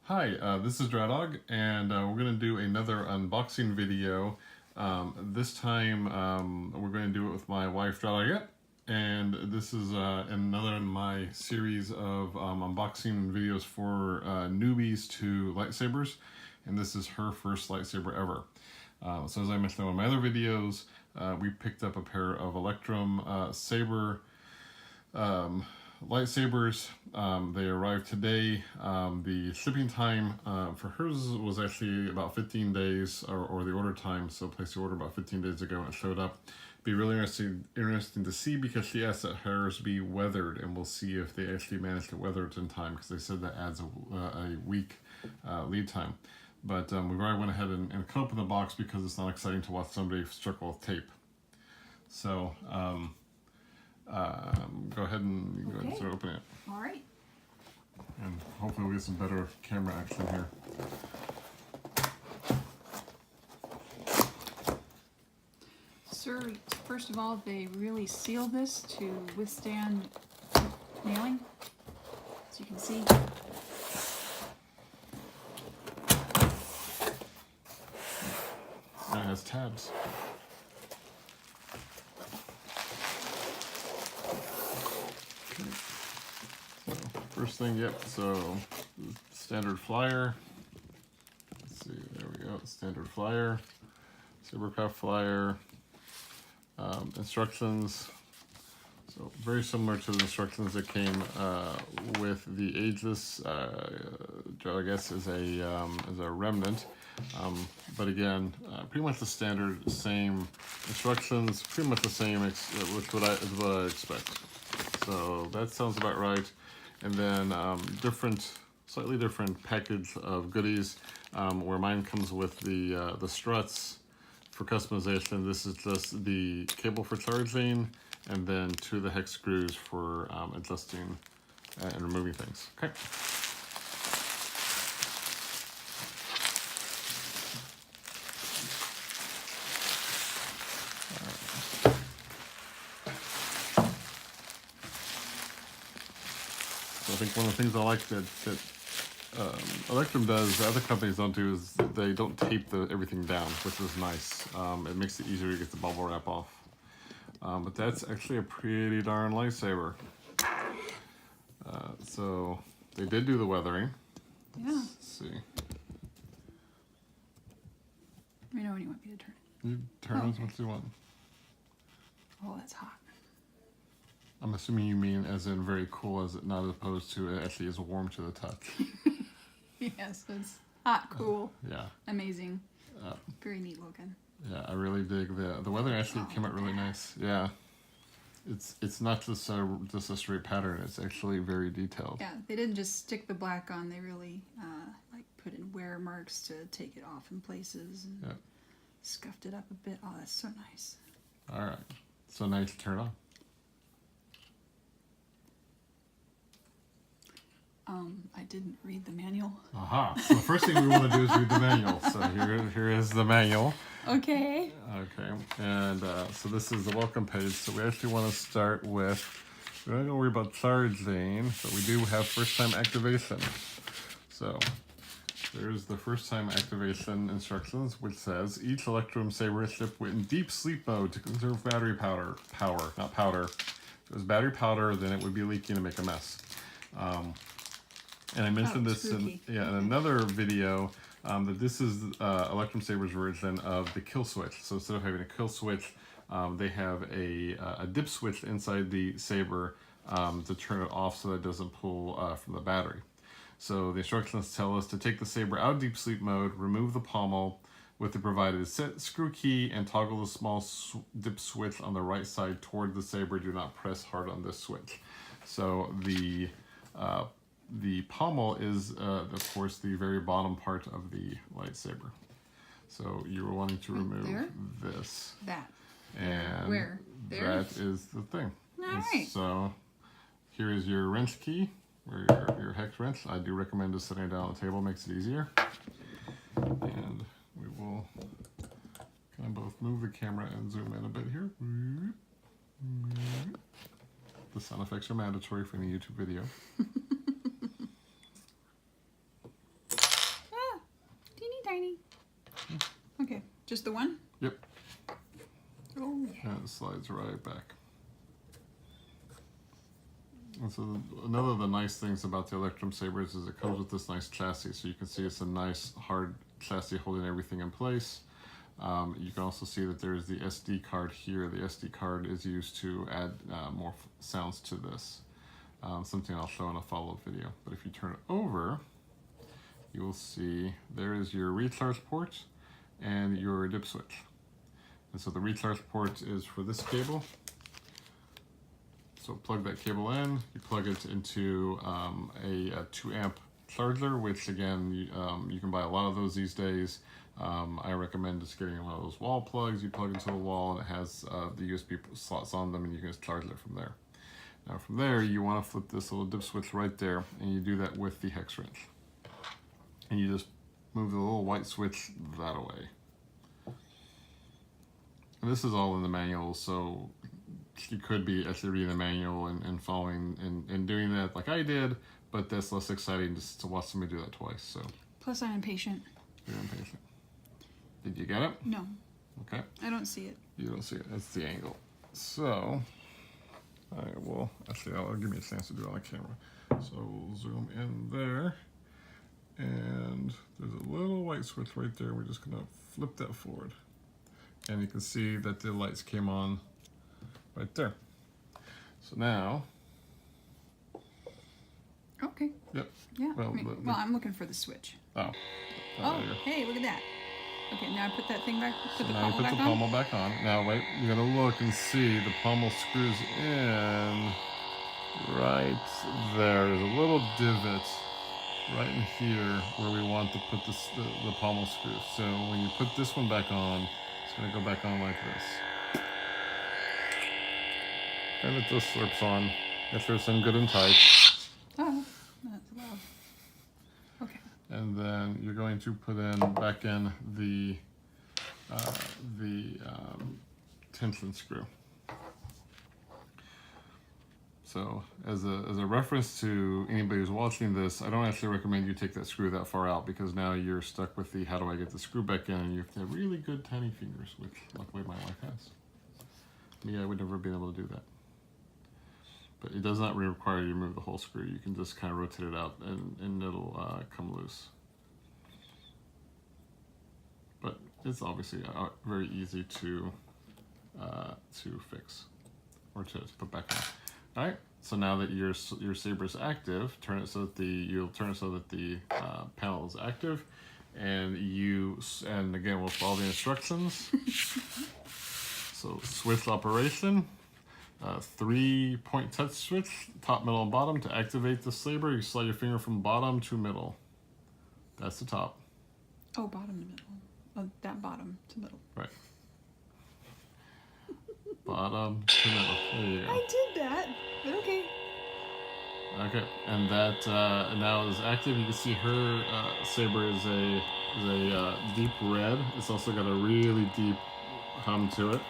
Hi, this is Dradog, and we're going to do another unboxing video. This time we're going to do it with my wife Dradog, and this is another in my series of unboxing videos for newbies to lightsabers, and this is her first lightsaber ever. So as I mentioned in one of my other videos, we picked up a pair of Electrum saber lightsabers. They arrived today. The shipping time for hers was actually about 15 days, or the order time, so placed the order about 15 days ago and it showed up. Be really interesting to see, because she asked that hers be weathered, and we'll see if they actually managed to weather it in time, because they said that adds a week lead time. But we've already went ahead and cut open the box because it's not exciting to watch somebody circle with tape. So go ahead and go ahead and start opening it. All right. And hopefully we'll get some better camera action here. Sir, first of all, they really sealed this to withstand nailing, as you can see. And it has tabs. First thing, yep, so standard flyer. Let's see, there we go, standard flyer, Sabercraft flyer, instructions. So very similar to the instructions that came with the Ageless, I guess is a Remnant. But again, pretty much the standard, same instructions, pretty much the same, which what I expect. So that sounds about right. And then slightly different package of goodies, where mine comes with the struts for customization. This is just the cable for charging, and then 2 of the hex screws for adjusting and removing things. Okay. I think one of the things I like that Electrum does, the other companies don't do, is they don't tape everything down, which is nice. It makes it easier to get the bubble wrap off. But that's actually a pretty darn lightsaber. So they did do the weathering. Yeah. Let's see. Let me know when you want me to turn it. You turn as much as you want. Oh, that's hot. I'm assuming you mean as in very cool, as it, not as opposed to it actually is warm to the touch. Yes, it's hot, cool. Yeah. Amazing. Very neat looking. Yeah, I really dig the weather. Actually came out really nice. Yeah, it's not just a straight pattern. It's actually very detailed. Yeah, they didn't just stick the black on. They really like put in wear marks to take it off in places and scuffed it up a bit. Oh, that's so nice. All right, so now you can turn it on. I didn't read the manual. Aha! So the first thing we want to do is read the manual. So here is the manual. Okay. Okay, and so this is the welcome page. So we actually want to start with, we're not going to worry about charging, but we do have first time activation. So there's the first time activation instructions, which says each Electrum saber is shipped in deep sleep mode to conserve battery power, not powder. If it was battery powder, then it would be leaking and make a mess. And I mentioned this in another video, that this is Electrum Saber's version of the kill switch. So instead of having a kill switch, they have a dip switch inside the saber to turn it off so that it doesn't pull from the battery. So the instructions tell us to take the saber out of deep sleep mode, remove the pommel with the provided set screw key, and toggle the small dip switch on the right side toward the saber. Do not press hard on this switch. So the pommel is, of course, the very bottom part of the lightsaber. So you were wanting to remove this. That. And where? There? That is the thing. All right. So here is your wrench key, or your hex wrench. I do recommend just setting it down on the table, makes it easier. And we will kind of both move the camera and zoom in a bit here. The sound effects are mandatory for any YouTube video. Just the one? Yep. Oh. And it slides right back. And so another of the nice things about the Electrum sabers is it comes with this nice chassis. So you can see it's a nice hard chassis holding everything in place. You can also see that there's the SD card here. The SD card is used to add more sounds to this. Something I'll show in a follow-up video. But if you turn it over, you will see there is your recharge port and your dip switch. And so the recharge port is for this cable. So plug that cable in, you plug it into a 2 amp charger, which again, you can buy a lot of those these days. I recommend just getting one of those wall plugs. You plug into the wall and it has the USB slots on them and you can just charge it from there. Now from there, you want to flip this little dip switch right there and you do that with the hex wrench. And you just move the little white switch that away. And this is all in the manual, so you could be actually reading the manual and following and doing that like I did, but that's less exciting just to watch somebody do that twice. So. Plus I'm impatient. You're impatient. Did you get it? No. Okay. I don't see it. You don't see it. That's the angle. So, I will, actually, I'll give me a chance to do it on the camera. So we'll zoom in there. And there's a little white switch right there. We're just gonna flip that forward. And you can see that the lights came on right there. So now. Okay. Yep. Yeah. Well, Well, I'm looking for the switch. Oh. Oh, hey, look at that. Okay, now I put that thing back. Put the Now you pommel put the back on. pommel back on. Now wait, you're gonna look and see the pommel screws in right there. There's a little divot right in here where we want to put the pommel screw. So when you put this one back on, it's gonna go back on like this. And it just slips on. Make sure it's in good and tight. Oh, that's loud. Okay. And then you're going to put back in the tension screw. So as a reference to anybody who's watching this, I don't actually recommend you take that screw that far out because now you're stuck with the how do I get the screw back in, and you have to have really good tiny fingers, which luckily my wife has. Me, I would never be able to do that. But it does not require you to remove the whole screw. You can just kind of rotate it out and it'll come loose. But it's obviously very easy to fix or to put back on. All right. So now that your saber is active, you'll turn it so that the panel is active, and again we'll follow the instructions. So switch operation. 3-point touch switch, top, middle, and bottom. To activate the saber, you slide your finger from bottom to middle. That's the top. Oh, bottom to middle. Oh, that bottom to middle. Right. Bottom to middle. There you go. I did that, but okay. Okay, and that now is active. You can see her saber is a deep red. It's also got a really deep hum to it.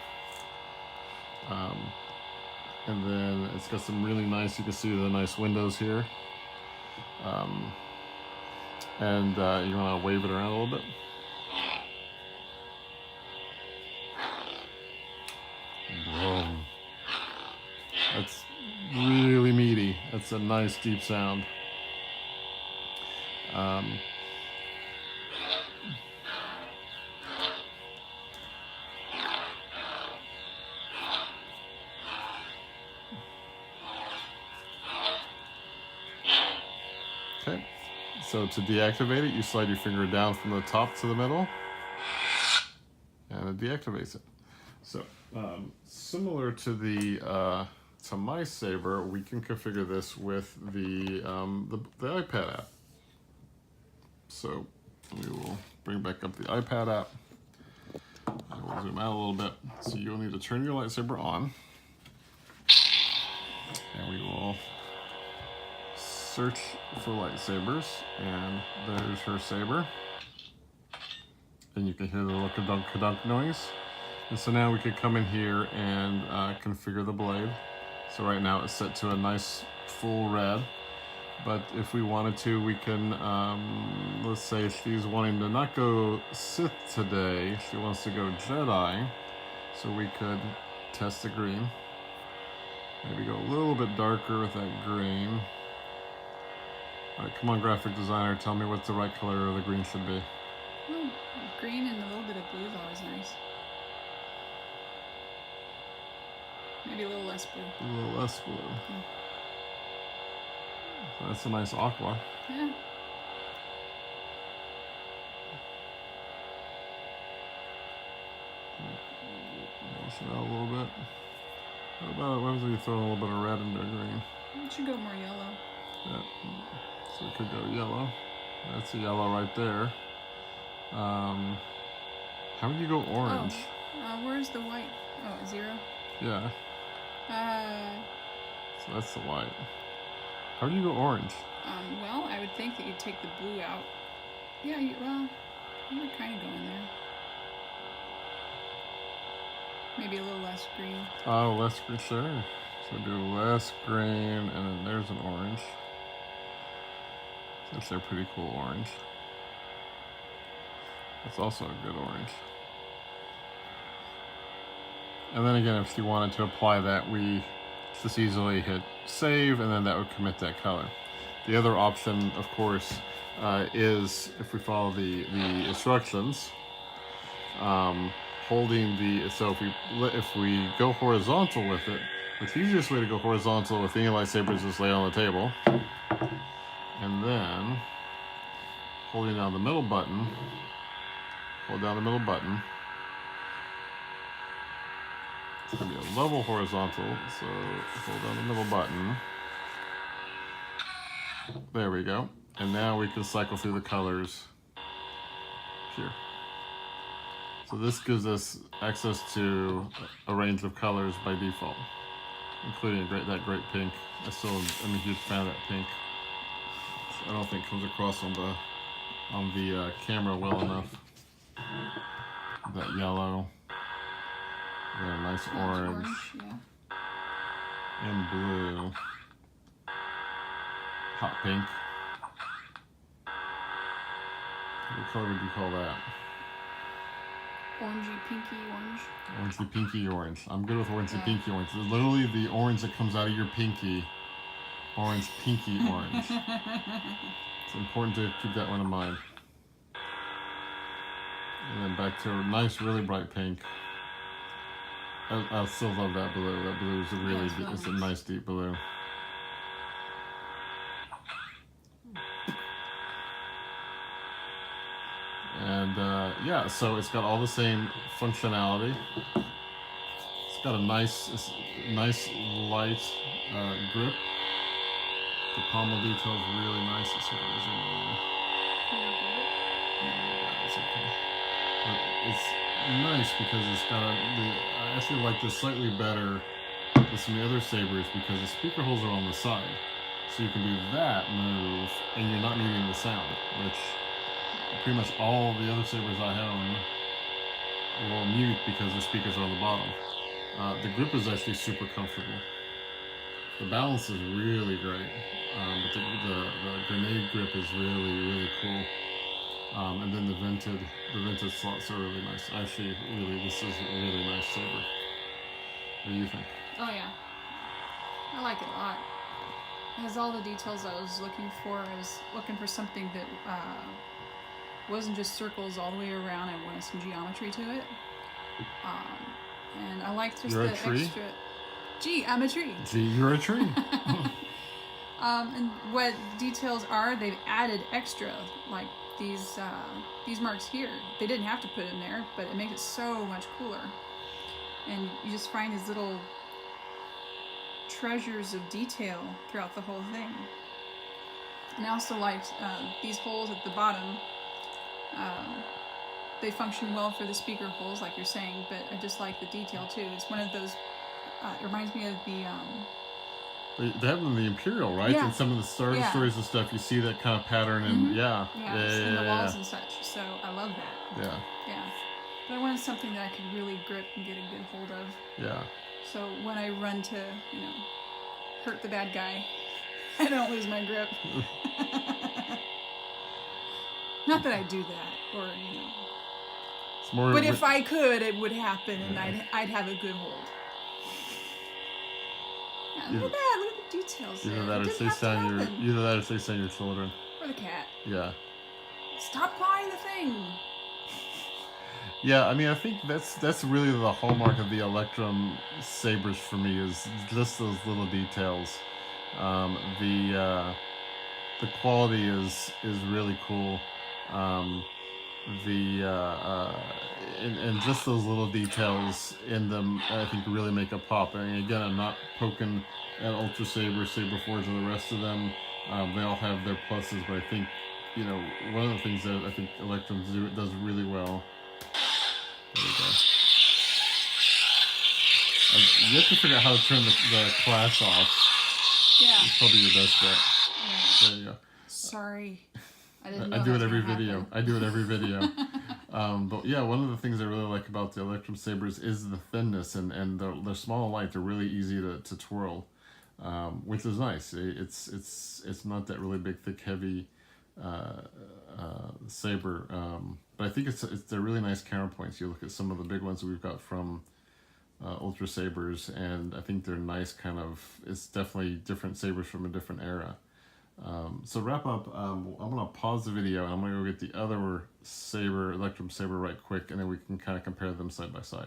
And then it's got some really nice, you can see the nice windows here. And you want to wave it around a little bit. Boom. That's really meaty. That's a nice deep sound. Okay, so to deactivate it, you slide your finger down from the top to the middle, and it deactivates it. So similar to to my saber, we can configure this with the iPad app. So we will bring back up the iPad app. I will zoom out a little bit. So you'll need to turn your lightsaber on, and we will search for lightsabers, and there's her saber. And you can hear the little kadunk kadunk noise. And so now we could come in here and configure the blade. So right now it's set to a nice full red. But if we wanted to, we can, let's say she's wanting to not go Sith today. She wants to go Jedi. So we could test the green. Maybe go a little bit darker with that green. All right, come on, graphic designer. Tell me what the right color of the green should be. Oh, green and a little bit of blue is always nice. Maybe a little less blue. A little less blue. That's a nice aqua. Yeah. Wash it out a little bit. What if we throw a little bit of red into green? It should go more yellow. Yeah. So it could go yellow. That's a yellow right there. How would you go orange? Oh, where's the white? Oh, 0? Yeah. So that's the white. How do you go orange? Well, I would think that you'd take the blue out. Yeah, you were kind of going there. Maybe a little less green. Oh, less green, sure. So do less green, and then there's an orange. That's a pretty cool orange. That's also a good orange. And then again, if you wanted to apply that, we just easily hit save, and then that would commit that color. The other option, of course, is if we follow the instructions, holding the, so if we go horizontal with it, the easiest way to go horizontal with any lightsaber is just lay on the table, and then holding down the middle button, hold down the middle button. It's going to be a level horizontal, so hold down the middle button. There we go. And now we can cycle through the colors here. So this gives us access to a range of colors by default, including that great pink. I'm a huge fan of that pink. I don't think it comes across on the camera well enough. That yellow. And a nice orange, yeah. And blue, hot pink. What color would you call that? Orangey, pinky orange. Orangey, pinky orange. I'm good with orangey, pinky orange. It's literally the orange that comes out of your pinky. Orange, pinky orange. It's important to keep that one in mind. And then back to a nice, really bright pink. I still love that blue. That blue is it's a nice deep blue. And yeah, so it's got all the same functionality. It's got a nice light grip. The pommel detail is really nice. Let's see if I can zoom in. Yeah, it's okay. But it's nice because it's got I actually like this slightly better than some of the other sabers because the speaker holes are on the side. So you can do that move and you're not needing the sound, which pretty much all the other sabers I own will mute because the speakers are on the bottom. The grip is actually super comfortable. The balance is really great, but the grenade grip is really cool. And then the vented slots are really nice. Actually, this is a really nice saber. What do you think? Oh yeah, I like it a lot. It has all the details I was looking for. I was looking for something that wasn't just circles all the way around. I wanted some geometry to it. And I liked just the extra. Gee, I'm a tree. Gee, you're a tree. And what details are, they've added extra, like these marks here. They didn't have to put in there, but it makes it so much cooler. And you just find these little treasures of detail throughout the whole thing. And I also liked these holes at the bottom. They function well for the speaker holes, like you're saying, but I just like the detail too. It's one of those, it reminds me of the... They have them in the Imperial, right? Yeah. In some of the Star Destroyers and stuff, you see that kind of pattern, and in the walls and such. So I love that. Yeah. But I wanted something that I could really grip and get a good hold of. Yeah. So when I run to, hurt the bad guy, I don't lose my grip. Not that I do that, or you know. It's more. But if I could, it would happen, and I'd have a good hold. Yeah, look at that! Look at the details. Either there. that, or say stay on your children. Or the cat. Yeah. Stop clawing the thing. Yeah, I mean, I think that's really the hallmark of the Electrum sabers for me, is just those little details. The quality is really cool. And just those little details in them, I think, really make a pop. I mean, again, I'm not poking at Ultra Saber, Saber Forge, and the rest of them. They all have their pluses, but I think, you know, one of the things that I think Electrum does really well. There we go. You have to figure out how to turn the class off. Yeah. It's probably your best bet. Yeah. There you go. Sorry. I do it every video. I do it every video. But yeah, one of the things I really like about the Electrum sabers is the thinness, and they're small and light. They're really easy to twirl, which is nice. It's not that really big, thick, heavy saber. But I think they're really nice counterpoints. You look at some of the big ones that we've got from Ultra Sabers, and I think they're nice kind of. It's definitely different sabers from a different era. So wrap up, I'm going to pause the video, and I'm going to go get the other saber, Electrum saber, right quick, and then we can kind of compare them side by side.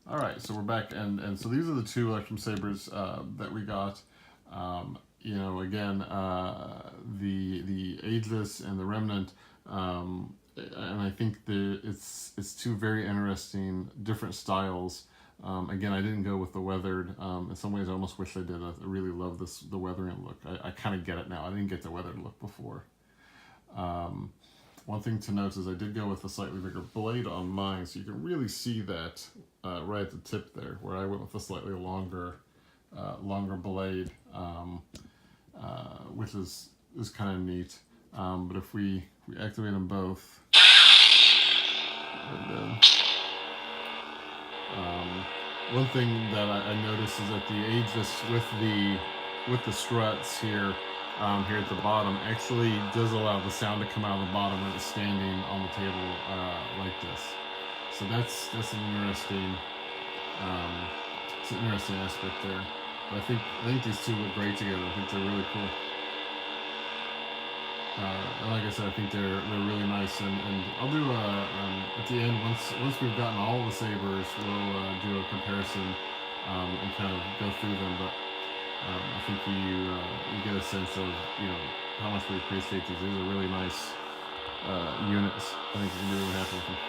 Alright, so we're back, and so these are the two Electrum sabers that we got. You know, again, the Ageless and the Remnant, and I think it's two very interesting, different styles. Again, I didn't go with the weathered. In some ways, I almost wish I did. I really love the weathering look. I kind of get it now. I didn't get the weathered look before. One thing to note is I did go with a slightly bigger blade on mine, so you can really see that right at the tip there, where I went with a slightly longer blade, which is kind of neat. But if we activate them both, one thing that I noticed is that the Aegis with the struts here at the bottom actually does allow the sound to come out of the bottom when it's standing on the table like this. So that's an interesting aspect there. But I think these two look great together. I think they're really cool. And like I said, I think they're really nice, and I'll do at the end, once we've gotten all the sabers, we'll do a comparison and kind of go through them. But I think you get a sense of, you know, how much we appreciate these. These are really nice units. I think you're gonna be really happy with them.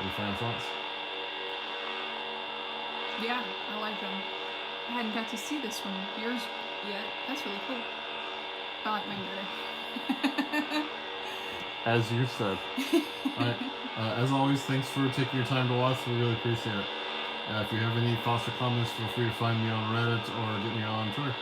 Any final thoughts? Yeah, I like them. I hadn't got to see this one, yours, yet. That's really cool. I like mine better. As you said. Alright, as always, thanks for taking your time to watch. We really appreciate it. If you have any thoughts or comments, feel free to find me on Reddit or get me on Twitter.